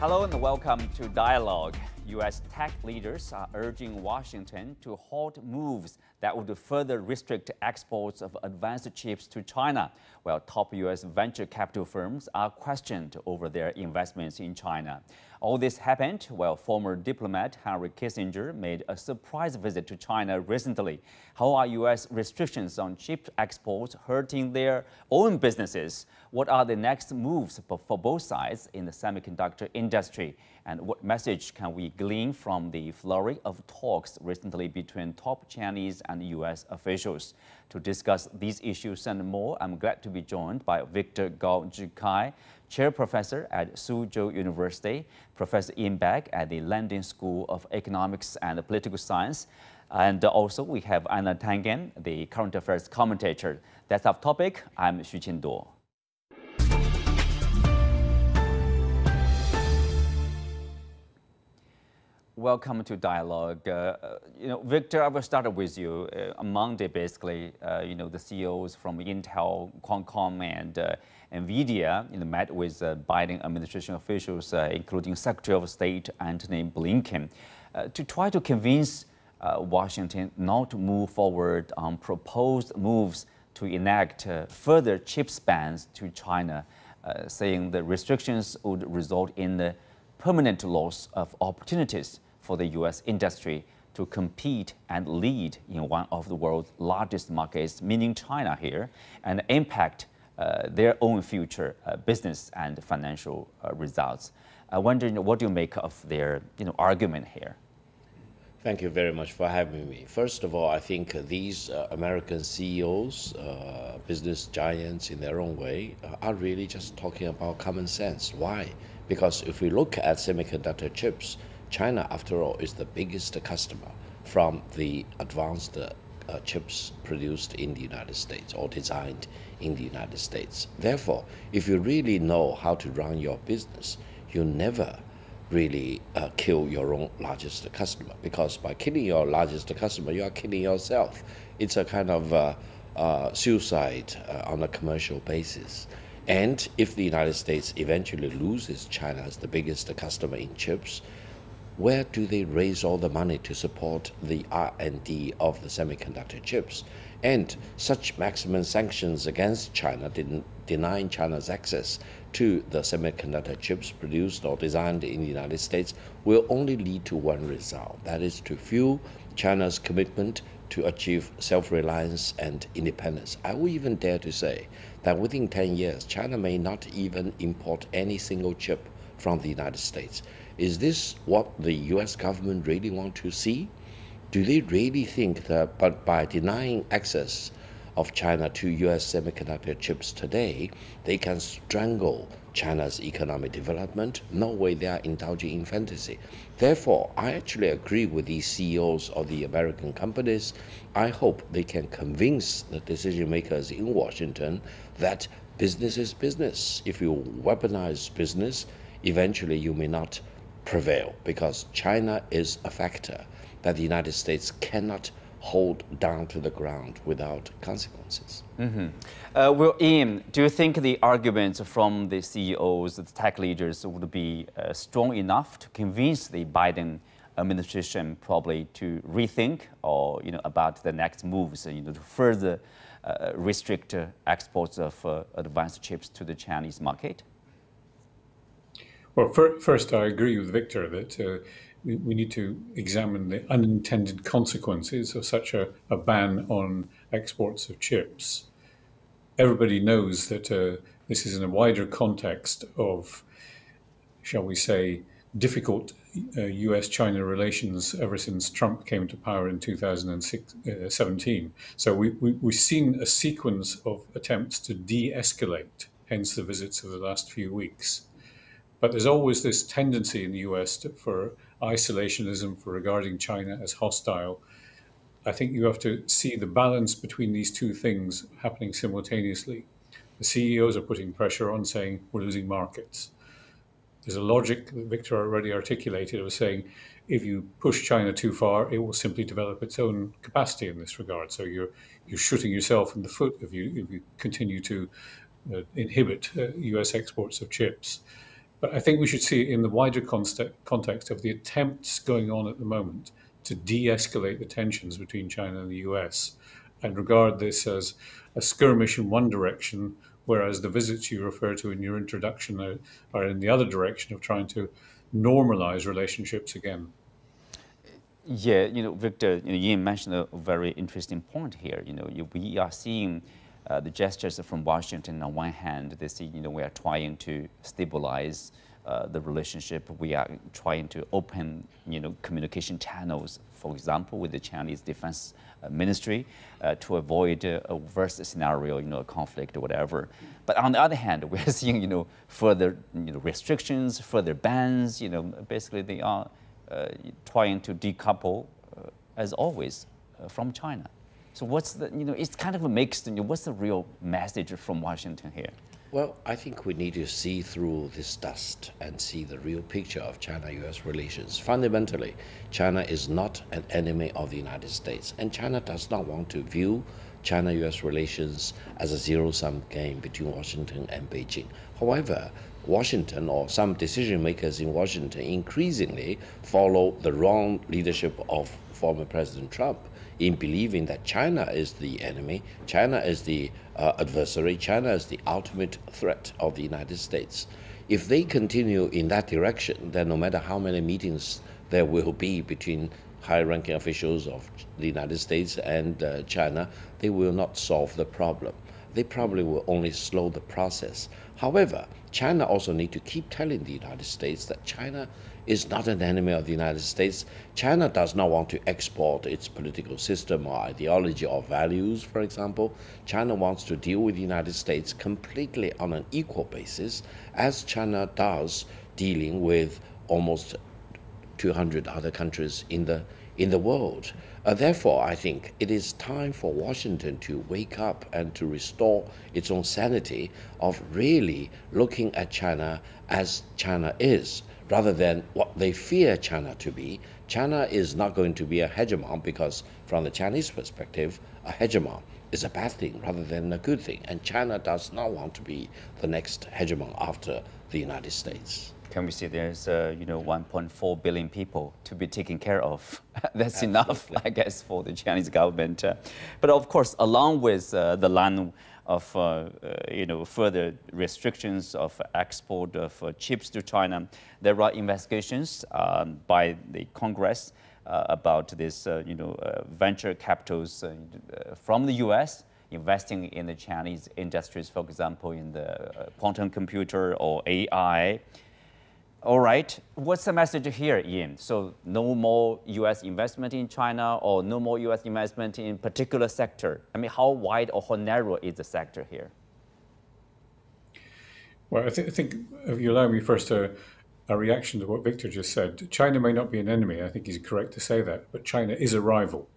Hello and welcome to Dialogue. U.S. tech leaders are urging Washington to halt moves that would further restrict exports of advanced chips to China, while top U.S. venture capital firms are questioned over their investments in China. All this happened while former diplomat Henry Kissinger made a surprise visit to China recently. How are U.S. restrictions on chip exports hurting their own businesses? What are the next moves for both sides in the semiconductor industry? And what message can we glean from the flurry of talks recently between top Chinese and U.S. officials? To discuss these issues and more, I'm glad to be joined by Victor Gao Zhikai, Chair Professor at Soochow University, Professor Iain Begg at the London School of Economics and Political Science, and also we have Einar Tangen, the current affairs commentator. That's our topic. I'm Xu Qinduo. Welcome to Dialogue. Victor, I will start with you. On Monday, basically, the CEOs from Intel, Qualcomm, and NVIDIA met with Biden administration officials, including Secretary of State Antony Blinken, to try to convince Washington not to move forward on proposed moves to enact further chips bans to China, saying the restrictions would result in the permanent loss of opportunities for the U.S. industry to compete and lead in one of the world's largest markets, meaning China here, and impact their own future business and financial results. I'm wondering, what do you make of their argument here? Thank you very much for having me. First of all, I think these American CEOs, business giants in their own way, are really just talking about common sense. Why? Because if we look at semiconductor chips, China, after all, is the biggest customer from the advanced chips produced in the United States or designed in the United States. Therefore, if you really know how to run your business, you never really kill your own largest customer, because by killing your largest customer, you are killing yourself. It's a kind of suicide on a commercial basis. And if the United States eventually loses China as the biggest customer in chips, where do they raise all the money to support the R&D of the semiconductor chips? And such maximum sanctions against China, denying China's access to the semiconductor chips produced or designed in the United States, will only lead to one result. That is to fuel China's commitment to achieve self-reliance and independence. I will even dare to say that within 10 years, China may not even import any single chip from the United States. Is this what the U.S. government really want to see? Do they really think that by denying access of China to U.S. semiconductor chips today, they can strangle China's economic development? No way, they are indulging in fantasy. Therefore, I actually agree with these CEOs of the American companies. I hope they can convince the decision makers in Washington that business is business. If you weaponize business, eventually you may not prevail, because China is a factor that the United States cannot hold down to the ground without consequences. Well, Iain, do you think the arguments from the CEOs, the tech leaders, would be strong enough to convince the Biden administration probably to rethink or about the next moves, to further restrict exports of advanced chips to the Chinese market? Well, first, I agree with Victor that we need to examine the unintended consequences of such a ban on exports of chips. Everybody knows that this is in a wider context of, shall we say, difficult US-China relations ever since Trump came to power in 2017. So we've seen a sequence of attempts to de-escalate, hence the visits of the last few weeks. But there's always this tendency in the US for isolationism, for regarding China as hostile. I think you have to see the balance between these two things happening simultaneously. The CEOs are putting pressure on, saying we're losing markets. There's a logic that Victor already articulated of saying if you push China too far, it will simply develop its own capacity in this regard. So you're shooting yourself in the foot if you continue to inhibit US exports of chips. But I think we should see it in the wider context of the attempts going on at the moment to de-escalate the tensions between China and the US, and regard this as a skirmish in one direction, whereas the visits you refer to in your introduction are in the other direction of trying to normalize relationships again. Yeah, Victor, Iain mentioned a very interesting point here. We are seeing the gestures from Washington on one hand. They see, we are trying to stabilize the relationship. We are trying to open, communication channels, for example, with the Chinese Defense Ministry to avoid a worst scenario, a conflict or whatever. But on the other hand, we are seeing, further, restrictions, further bans. Basically they are trying to decouple, as always, from China. So what's the, it's kind of a mixed, what's the real message from Washington here? Well, I think we need to see through this dust and see the real picture of China-US relations. Fundamentally, China is not an enemy of the United States, and China does not want to view China-US relations as a zero-sum game between Washington and Beijing. However, Washington, or some decision makers in Washington, increasingly follow the wrong leadership of former President Trump in believing that China is the enemy, China is the adversary, China is the ultimate threat of the United States. If they continue in that direction, then no matter how many meetings there will be between high-ranking officials of the United States and China, they will not solve the problem. They probably will only slow the process. However, China also needs to keep telling the United States that China is not an enemy of the United States. China does not want to export its political system or ideology or values, for example. China wants to deal with the United States completely on an equal basis, as China does dealing with almost 200 other countries in the world. Therefore, I think it is time for Washington to wake up and to restore its own sanity of really looking at China as China is, rather than what they fear China to be. China is not going to be a hegemon because, from the Chinese perspective, a hegemon is a bad thing rather than a good thing. And China does not want to be the next hegemon after the United States. Can we see there's 1.4 billion people to be taken care of? That's Absolutely. Enough, I guess, for the Chinese government. But of course, along with the line of further restrictions of export of chips to China, there are investigations by the Congress about this venture capitals from the U.S. investing in the Chinese industries, for example, in the quantum computer or AI. All right, what's the message here, Iain? So no more U.S. investment in China, or no more U.S. investment in particular sector? I mean, how wide or how narrow is the sector here? Well, I think if you allow me first a reaction to what Victor just said. China may not be an enemy, I think he's correct to say that, but China is a rival.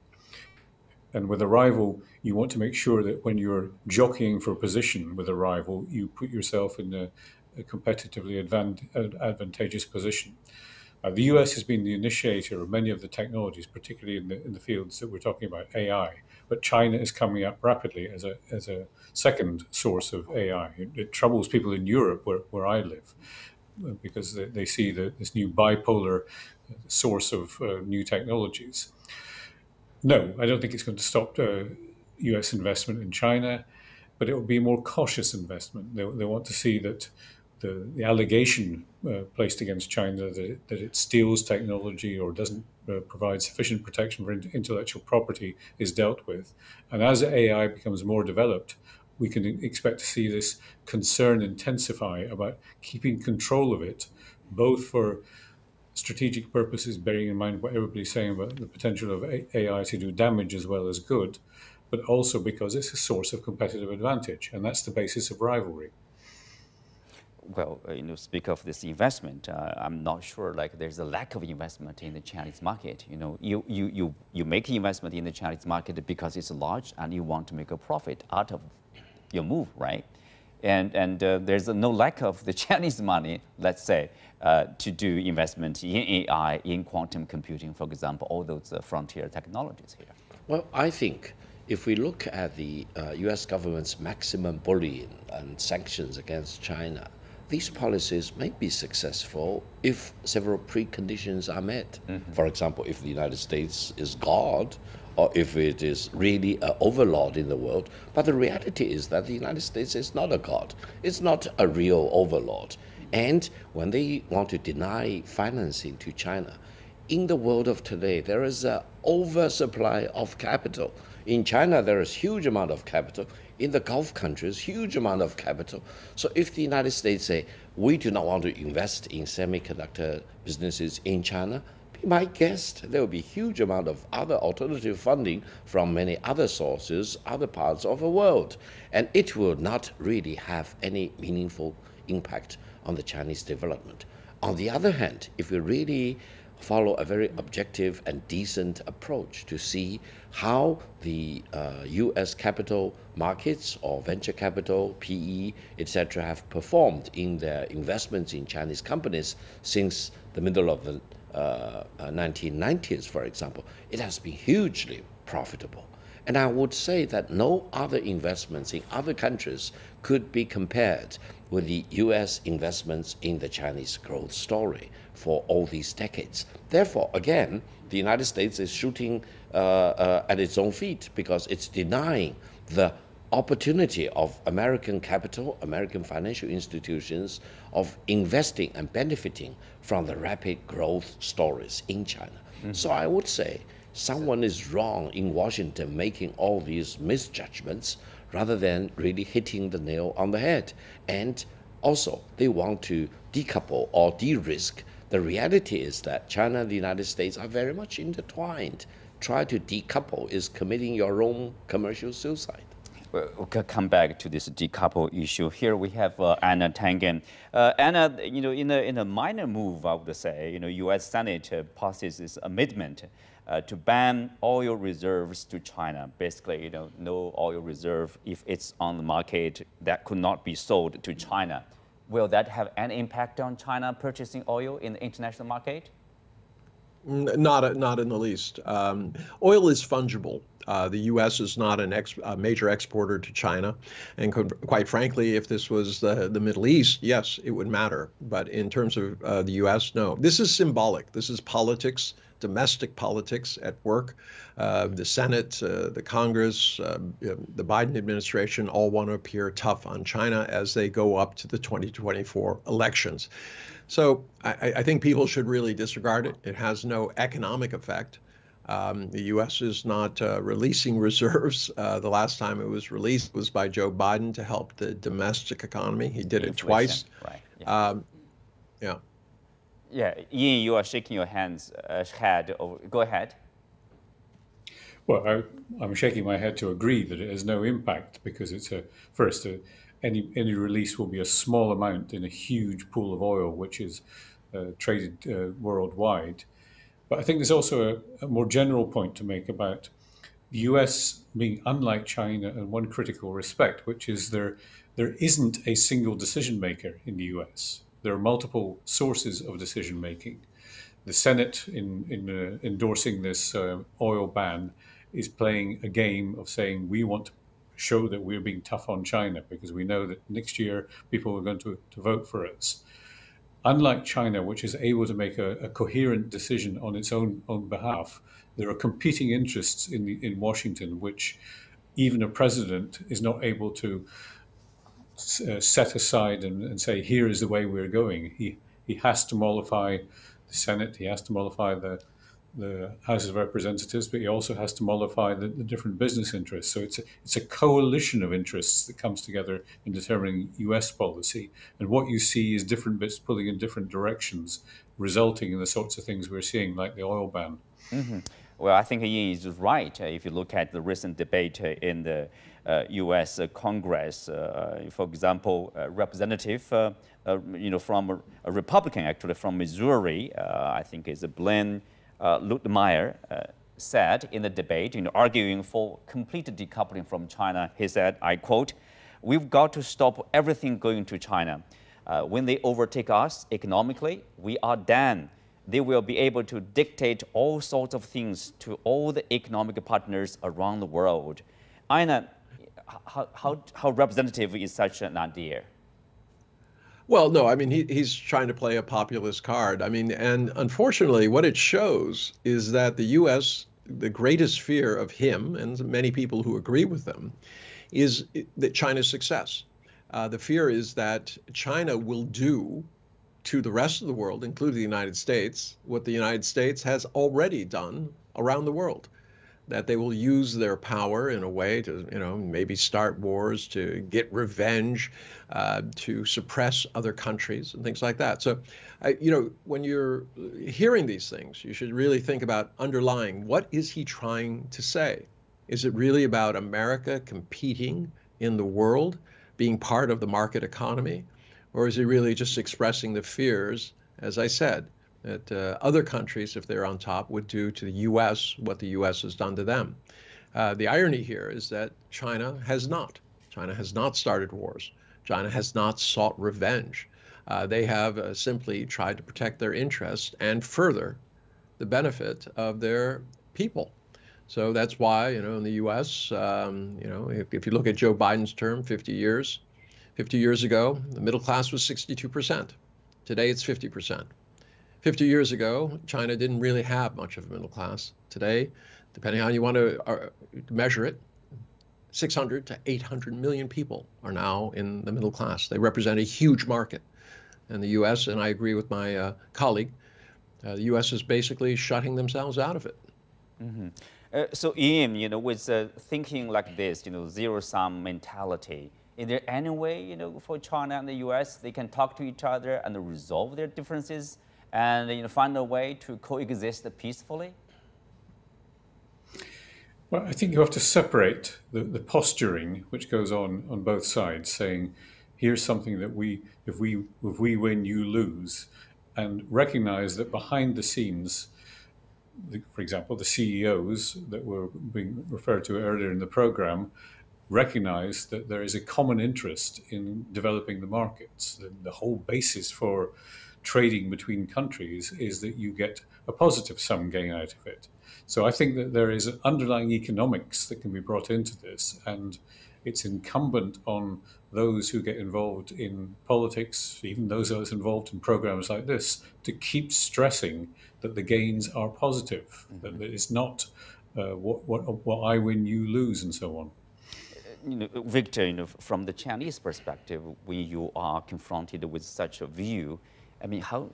And with a rival, you want to make sure that when you're jockeying for a position with a rival, you put yourself in a competitively advantageous position. The US has been the initiator of many of the technologies, particularly in the fields that we're talking about, AI. But China is coming up rapidly as a second source of AI. It troubles people in Europe, where I live, because they see this new bipolar source of new technologies. No, I don't think it's going to stop US investment in China, but it will be a more cautious investment. They want to see that the allegation placed against China that it steals technology or doesn't provide sufficient protection for intellectual property is dealt with. And as AI becomes more developed, we can expect to see this concern intensify about keeping control of it, both for strategic purposes, bearing in mind what everybody's saying about the potential of AI to do damage as well as good, but also because it's a source of competitive advantage, and that's the basis of rivalry. Well, speak of this investment, I'm not sure there's a lack of investment in the Chinese market. You make investment in the Chinese market because it's large and you want to make a profit out of your move, right? And there's no lack of the Chinese money, let's say, to do investment in AI, in quantum computing, for example, all those frontier technologies here. Well, I think if we look at the US government's maximum bullying and sanctions against China, these policies may be successful if several preconditions are met. For example, if the United States is God, or if it is really an overlord in the world. But the reality is that the United States is not a god. It's not a real overlord. And when they want to deny financing to China, in the world of today, there is an oversupply of capital. In China, there is huge amount of capital. In the Gulf countries, huge amount of capital. So if the United States say, we do not want to invest in semiconductor businesses in China, be my guest, there will be huge amount of other alternative funding from many other sources, other parts of the world. And it will not really have any meaningful impact on the Chinese development. On the other hand, if we really follow a very objective and decent approach to see how the U.S. capital markets or venture capital, PE, etc., have performed in their investments in Chinese companies since the middle of the 1990s, for example, it has been hugely profitable. And I would say that no other investments in other countries could be compared with the U.S. investments in the Chinese growth story for all these decades. Therefore, again, the United States is shooting at its own feet because it's denying the opportunity of American capital, American financial institutions of investing and benefiting from the rapid growth stories in China. So I would say someone is wrong in Washington making all these misjudgments rather than really hitting the nail on the head. And also, they want to decouple or de-risk. The reality is that China and the United States are very much intertwined. Try to decouple is committing your own commercial suicide. We'll come back to this decouple issue. Here we have Einar Tangen. Einar, in a minor move, I would say, U.S. Senate passes this amendment to ban oil reserves to China. Basically, no oil reserve if it's on the market that could not be sold to China. Will that have any impact on China purchasing oil in the international market? Not in the least. Oil is fungible. The U.S. is not a major exporter to China. And quite frankly, if this was the Middle East, yes, it would matter. But in terms of the U.S., no. This is symbolic. This is politics, domestic politics at work. The Senate, the Congress, the Biden administration all want to appear tough on China as they go up to the 2024 elections. So I think people should really disregard it. It has no economic effect. The U.S. is not releasing reserves. The last time it was released was by Joe Biden to help the domestic economy. He did it twice. Right. Yeah. Yeah. Yeah, Iain, you are shaking your head. Go ahead. Well, I'm shaking my head to agree that it has no impact because it's any release will be a small amount in a huge pool of oil, which is traded worldwide. But I think there's also a more general point to make about the U.S. being unlike China in one critical respect, which is there isn't a single decision maker in the U.S. There are multiple sources of decision making. The Senate, in endorsing this oil ban, is playing a game of saying we want to show that we're being tough on China because we know that next year people are going to vote for us. Unlike China, which is able to make a coherent decision on its own behalf, there are competing interests in Washington, which even a president is not able to set aside and say, here is the way we're going. He has to mollify the Senate, he has to mollify the House of Representatives, but he also has to mollify the different business interests. So it's a coalition of interests that comes together in determining U.S. policy. And what you see is different bits pulling in different directions, resulting in the sorts of things we're seeing, like the oil ban. Mm-hmm. Well, I think Iain is right. If you look at the recent debate in the U.S. Congress, for example, a representative, from a Republican, actually, from Missouri, I think is Glenn Luetmeyer, said in the debate, arguing for complete decoupling from China, he said, I quote, "We've got to stop everything going to China. When they overtake us economically, we are done. They will be able to dictate all sorts of things to all the economic partners around the world." Einar, how representative is such an idea? Well, no, I mean, he's trying to play a populist card. I mean, and unfortunately, what it shows is that the U.S., the greatest fear of him and many people who agree with them is that China's success. The fear is that China will do to the rest of the world, including the United States, what the United States has already done around the world. That they will use their power in a way to, maybe start wars, to get revenge, to suppress other countries and things like that. So, when you're hearing these things, you should really think about underlying, what is he trying to say? Is it really about America competing in the world, being part of the market economy? Or is he really just expressing the fears, as I said, that other countries, if they're on top, would do to the U.S. what the U.S. has done to them? The irony here is that China has not. China has not started wars. China has not sought revenge. They have simply tried to protect their interests and further the benefit of their people. So that's why, in the U.S., if you look at Joe Biden's term, 50 years ago, the middle class was 62%. Today, it's 50%. 50 years ago, China didn't really have much of a middle class. Today, depending on how you want to measure it, 600 to 800 million people are now in the middle class. They represent a huge market. And the U.S., and I agree with my colleague, the U.S. is basically shutting themselves out of it. Mm-hmm. So Iain, with thinking like this, zero-sum mentality, is there any way, for China and the U.S., they can talk to each other and resolve their differences and find a way to coexist peacefully? Well, I think you have to separate the posturing which goes on both sides, saying, here's something that if we win, you lose, and recognize that behind the scenes, for example, the CEOs that were being referred to earlier in the program, recognize that there is a common interest in developing the markets. The whole basis for trading between countries is that you get a positive sum gain out of it. So I think that there is an underlying economics that can be brought into this, and it's incumbent on those who get involved in politics, even those of us involved in programs like this, to keep stressing that the gains are positive, that it's not what I win, you lose, and so on. Victor, from the Chinese perspective, when you are confronted with such a view, I mean, how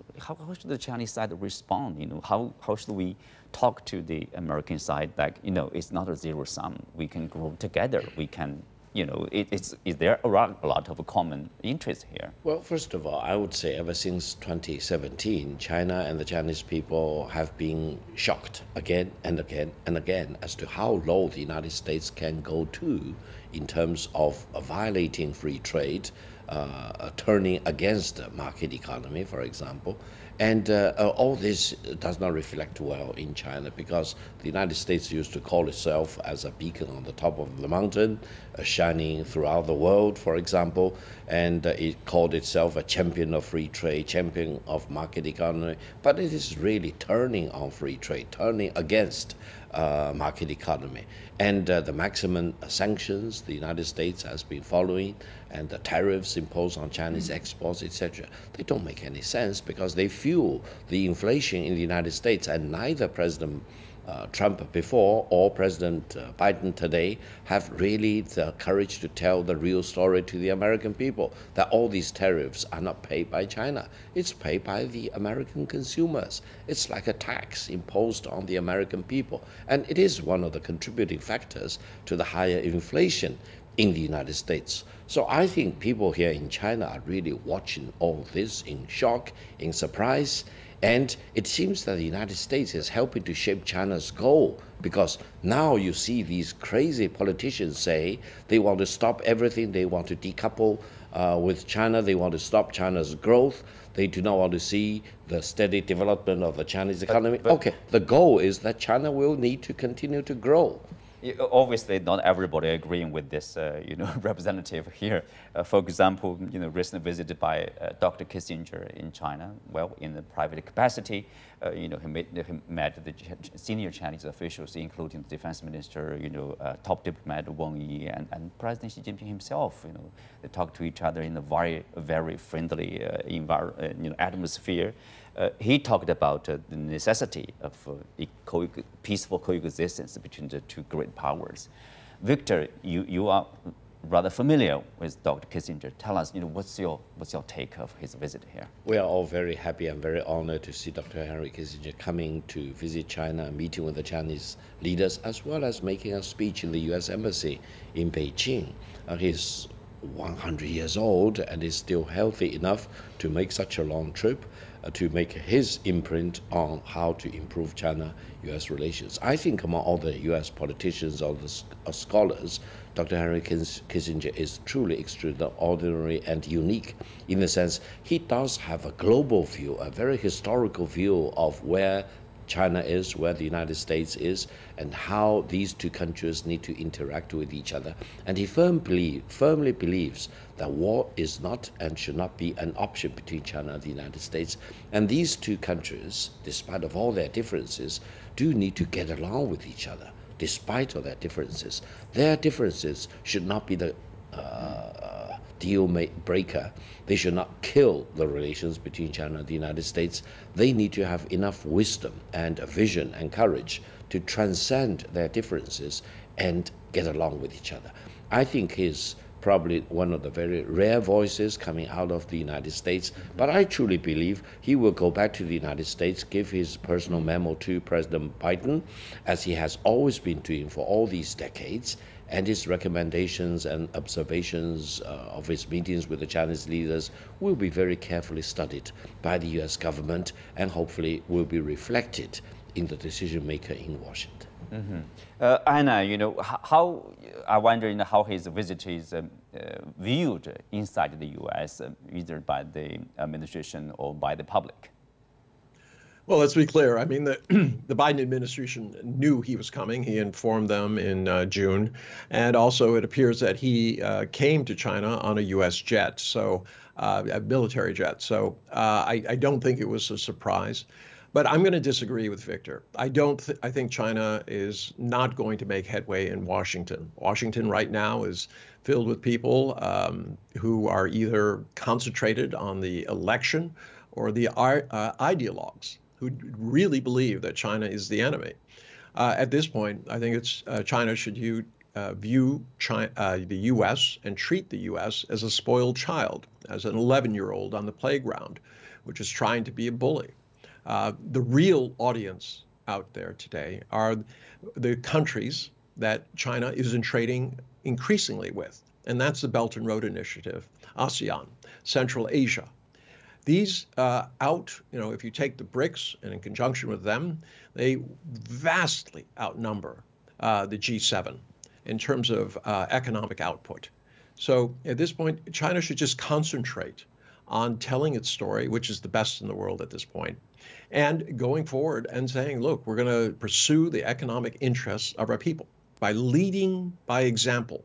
should the Chinese side respond? How should we talk to the American side that, it's not a zero sum. We can grow together. We can, is there a lot of common interest here? Well, first of all, I would say ever since 2017, China and the Chinese people have been shocked again and again and again as to how low the United States can go to in terms of violating free trade, turning against the market economy, for example. And all this does not reflect well in China, because the United States used to call itself as a beacon on the top of the mountain, shining throughout the world, for example, and it called itself a champion of free trade, champion of market economy, but it is really turning on free trade, turning against market economy. And the maximum sanctions the United States has been following, and the tariffs imposed on Chinese exports, etc., they don't make any sense, because they fuel the inflation in the United States, and neither President Trump before or President Biden today have really the courage to tell the real story to the American people, that all these tariffs are not paid by China. It's paid by the American consumers. It's like a tax imposed on the American people. And it is one of the contributing factors to the higher inflation in the United States. So I think people here in China are really watching all this in shock, in surprise. And it seems that the United States is helping to shape China's goal, because now you see these crazy politicians say they want to stop everything, they want to decouple with China, they want to stop China's growth, they do not want to see the steady development of the Chinese economy. Okay, the goal is that China will need to continue to grow. Obviously, not everybody agreeing with this, representative here. For example, recent visit by Dr. Kissinger in China, well, in the private capacity, he met the senior Chinese officials, including the defense minister, top diplomat Wang Yi, and President Xi Jinping himself. They talked to each other in a very friendly atmosphere. He talked about the necessity of peaceful coexistence between the two great powers. Victor, you are rather familiar with Dr. Kissinger. Tell us, what's your take of his visit here? We are all very happy and very honored to see Dr. Henry Kissinger coming to visit China and meeting with the Chinese leaders, as well as making a speech in the U.S. Embassy in Beijing. He's 100 years old and is still healthy enough to make such a long trip, to make his imprint on how to improve China-U.S. relations. I think among all the U.S. politicians or the scholars, Dr. Henry Kissinger is truly extraordinary and unique in the sense he does have a global view, a very historical view of where China is, where the United States is, and how these two countries need to interact with each other. And he firmly believes that war is not and should not be an option between China and the United States. And these two countries, despite of all their differences, do need to get along with each other, despite of their differences. Their differences should not be the deal breaker. They should not kill the relations between China and the United States. They need to have enough wisdom and vision and courage to transcend their differences and get along with each other. I think he's probably one of the very rare voices coming out of the United States, but I truly believe he will go back to the United States, give his personal memo to President Biden, as he has always been doing for all these decades, and his recommendations and observations of his meetings with the Chinese leaders will be very carefully studied by the U.S. government and hopefully will be reflected in the decision maker in Washington. Einar, how I wonder how his visit is viewed inside the U.S., either by the administration or by the public. Well, let's be clear. I mean, the Biden administration knew he was coming. He informed them in June. And also it appears that he came to China on a U.S. jet, so a military jet. So I don't think it was a surprise. But I'm going to disagree with Victor. I think China is not going to make headway in Washington. Washington right now is filled with people who are either concentrated on the election or the ideologues who really believe that China is the enemy. At this point, I think China should view the U.S. and treat the U.S. as a spoiled child, as an 11-year-old on the playground, which is trying to be a bully. The real audience out there today are the countries that China isn't trading increasingly with, and that's the Belt and Road Initiative, ASEAN, Central Asia. These if you take the BRICS and in conjunction with them, they vastly outnumber the G7 in terms of economic output. So at this point, China should just concentrate on telling its story, which is the best in the world at this point, and going forward and saying, look, we're going to pursue the economic interests of our people. By leading by example,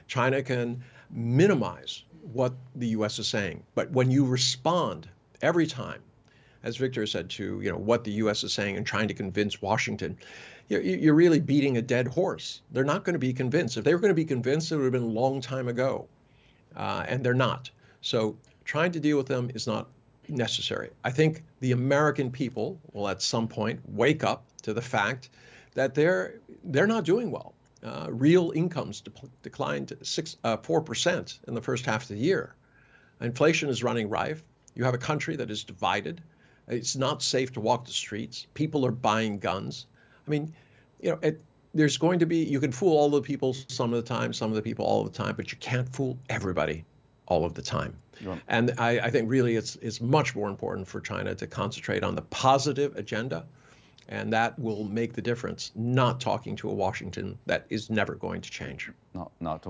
China can minimize what the U.S. is saying. But when you respond every time, as Victor said, to what the U.S. is saying and trying to convince Washington, you're really beating a dead horse. They're not going to be convinced. If they were going to be convinced, it would have been a long time ago. And they're not. So trying to deal with them is not necessary. I think the American people will at some point wake up to the fact that they're not doing well. Real incomes declined 4% in the first half of the year. Inflation is running rife. You have a country that is divided. It's not safe to walk the streets. People are buying guns. I mean, there's going to be, you can fool all the people some of the time, some of the people all of the time, but you can't fool everybody all of the time. Yeah. And I think really it's much more important for China to concentrate on the positive agenda. And that will make the difference, not talking to a Washington that is never going to change. Not to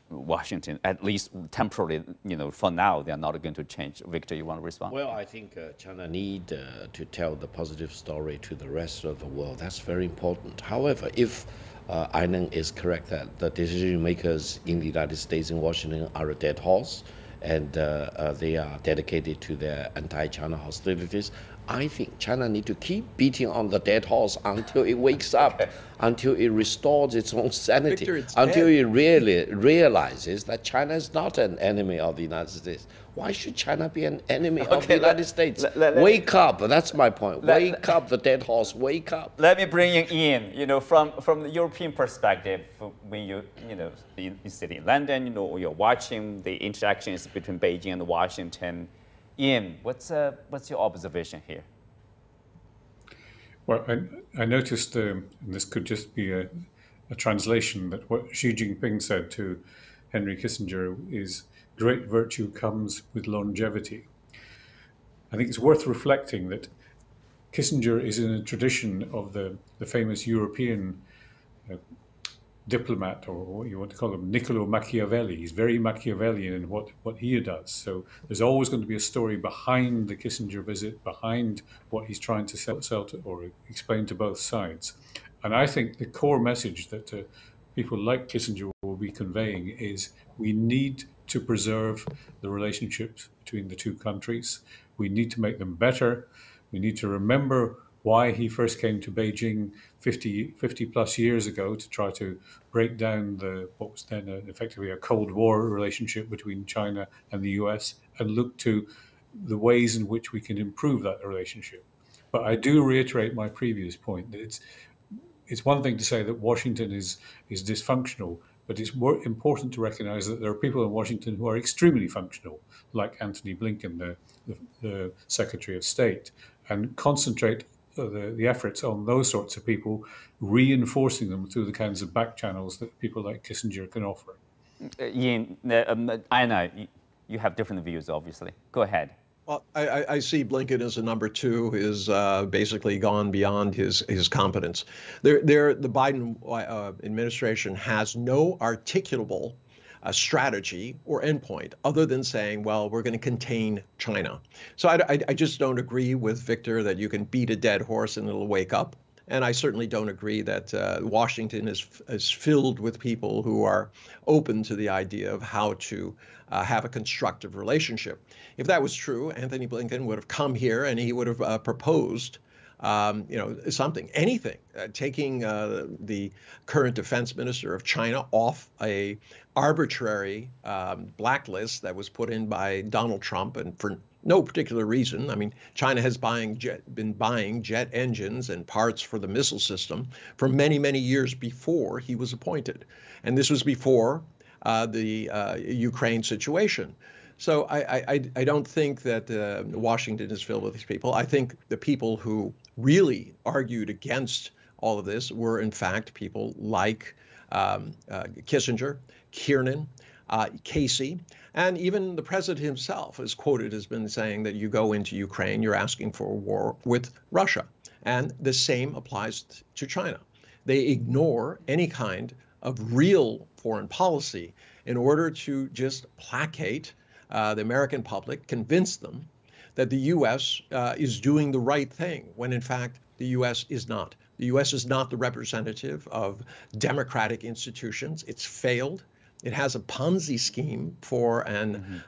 Washington, at least temporarily, for now, they're not going to change. Victor, you want to respond? Well, I think China need to tell the positive story to the rest of the world. That's very important. However, if Einar is correct that the decision makers in the United States and Washington are a dead horse, and they are dedicated to their anti-China hostilities, I think China need to keep beating on the dead horse until it wakes up, until it restores its own sanity, Victor, it's until dead. it really realizes that China is not an enemy of the United States. Why should China be an enemy of the United States? Wake up, that's my point. Wake up, the dead horse, wake up. Let me bring you in, from the European perspective, when you sit in London, you're watching the interactions between Beijing and Washington. Iain, what's your observation here? Well, I noticed, and this could just be a translation, that what Xi Jinping said to Henry Kissinger is great virtue comes with longevity. I think it's worth reflecting that Kissinger is in a tradition of the famous European diplomat, or what you want to call him, Niccolo Machiavelli. He's very Machiavellian in what he does. So there's always going to be a story behind the Kissinger visit, behind what he's trying to sell to, or explain to both sides. And I think the core message that people like Kissinger will be conveying is we need to preserve the relationships between the two countries. We need to make them better. We need to remember why he first came to Beijing 50 plus years ago to try to break down what was then effectively a Cold War relationship between China and the US, and look to the ways in which we can improve that relationship. But I do reiterate my previous point that it's one thing to say that Washington is dysfunctional, but it's more important to recognize that there are people in Washington who are extremely functional, like Antony Blinken, the Secretary of State, and concentrate the efforts on those sorts of people, reinforcing them through the kinds of back channels that people like Kissinger can offer. Iain, Einar, you have different views, obviously. Go ahead. Well, I see Blinken as a number two is basically gone beyond his competence. The Biden administration has no articulable strategy or endpoint other than saying, well, we're going to contain China. So I just don't agree with Victor that you can beat a dead horse and it'll wake up. And I certainly don't agree that Washington is filled with people who are open to the idea of how to have a constructive relationship. If that was true, Antony Blinken would have come here and he would have proposed something, anything, taking the current defense minister of China off a arbitrary blacklist that was put in by Donald Trump, and for no particular reason. I mean, China has been buying jet engines and parts for the missile system for many, many years before he was appointed. And this was before the Ukraine situation. So I don't think that Washington is filled with these people. I think the people who really argued against all of this were, in fact, people like Kissinger, Kiernan, Casey, and even the president himself is quoted as been saying that you go into Ukraine, you're asking for a war with Russia. And the same applies to China. They ignore any kind of real foreign policy in order to just placate the American public, convince them that the U.S. Is doing the right thing, when in fact the U.S. is not. The U.S. is not the representative of democratic institutions. It's failed. It has a Ponzi scheme for an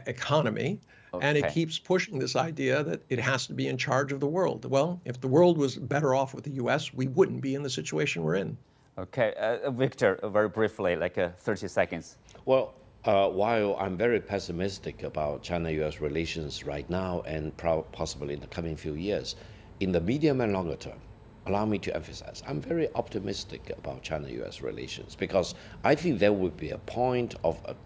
economy, and it keeps pushing this idea that it has to be in charge of the world. Well, if the world was better off with the U.S., we wouldn't be in the situation we're in. Okay, Victor, very briefly, like 30 seconds. Well, while I'm very pessimistic about China-U.S. relations right now and possibly in the coming few years, in the medium and longer term, allow me to emphasize, I'm very optimistic about China-U.S. relations, because I think there will be a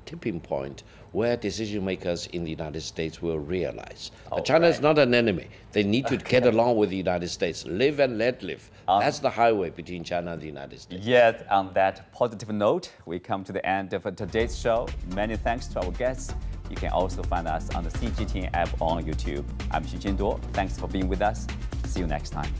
tipping point where decision makers in the United States will realize that China is not an enemy. They need to get along with the United States, live and let live. That's the highway between China and the United States. Yet, on that positive note, we come to the end of today's show. Many thanks to our guests. You can also find us on the CGTN app on YouTube. I'm Xu Jinduo. Thanks for being with us. See you next time.